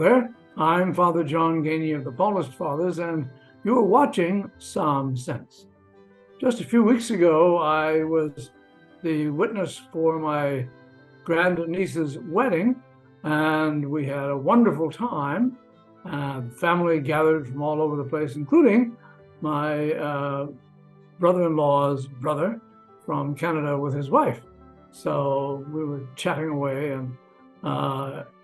there. I'm Father John Geaney of the Paulist Fathers, and you're watching Psalm Sense. Just a few weeks ago, I was the witness for my grandniece's wedding, and we had a wonderful time. Family gathered from all over the place, including my brother-in-law's brother from Canada with his wife. So we were chatting away and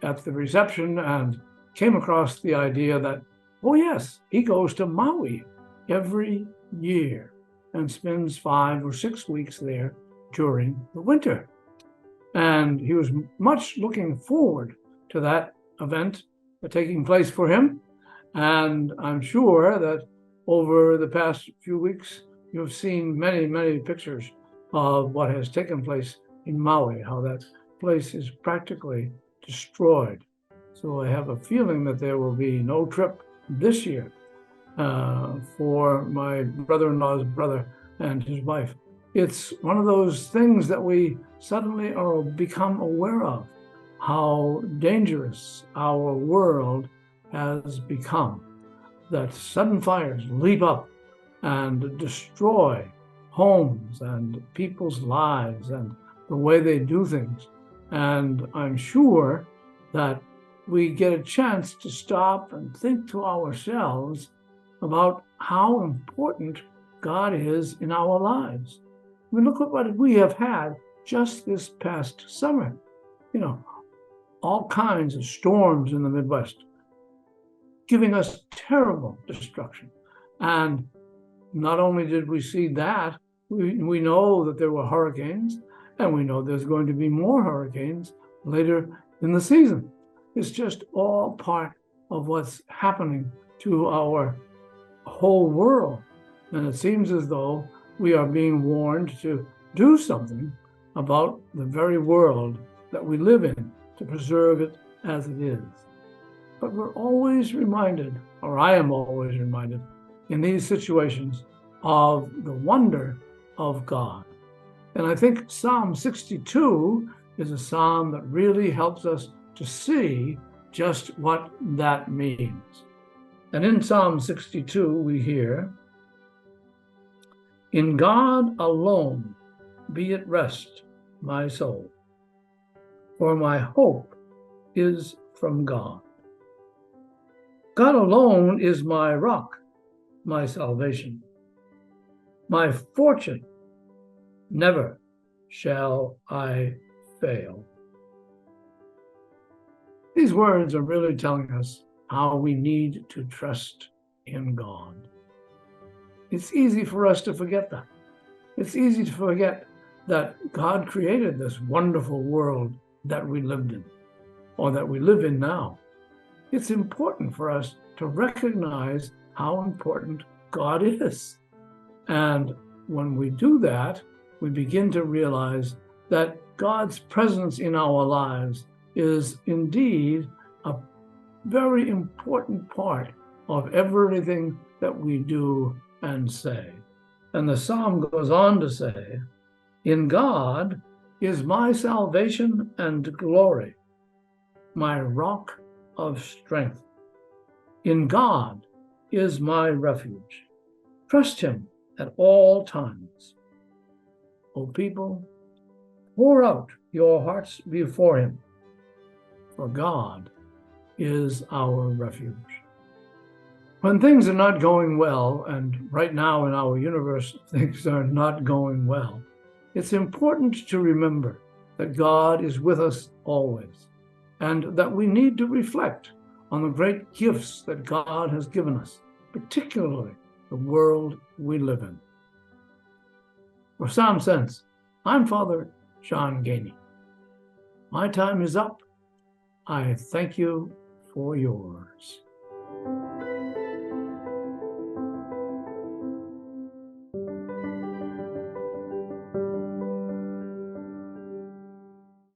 at the reception and came across the idea that, oh yes, he goes to Maui every year and spends 5 or 6 weeks there during the winter. And he was much looking forward to that event taking place for him. And I'm sure that over the past few weeks, you've seen many, many pictures of what has taken place in Maui, how that place is practically destroyed. So I have a feeling that there will be no trip this year for my brother-in-law's brother and his wife. It's one of those things that we suddenly are become aware of, how dangerous our world has become, that sudden fires leap up and destroy homes and people's lives and the way they do things. And I'm sure that we get a chance to stop and think to ourselves about how important God is in our lives. I mean, look at what we have had just this past summer. You know, all kinds of storms in the Midwest, giving us terrible destruction. And not only did we see that, we know that there were hurricanes, and we know there's going to be more hurricanes later in the season. It's just all part of what's happening to our whole world. And it seems as though we are being warned to do something about the very world that we live in, to preserve it as it is. But we're always reminded, or I am always reminded, in these situations of the wonder of God. And I think Psalm 62 is a psalm that really helps us to see just what that means. And in Psalm 62, we hear, "In God alone be at rest, my soul, for my hope is from God. God alone is my rock, my salvation. My fortune, never shall I fail." These words are really telling us how we need to trust in God. It's easy for us to forget that. It's easy to forget that God created this wonderful world that we lived in, or that we live in now. It's important for us to recognize how important God is. And when we do that, we begin to realize that God's presence in our lives is indeed a very important part of everything that we do and say. And the psalm goes on to say, "In God is my salvation and glory, my rock of strength. In God is my refuge. Trust him at all times. O people, pour out your hearts before him, for God is our refuge." When things are not going well, and right now in our universe, things are not going well, it's important to remember that God is with us always, and that we need to reflect on the great gifts that God has given us, particularly the world we live in. For Psalm Sense, I'm Father John Geaney. My time is up. I thank you for yours.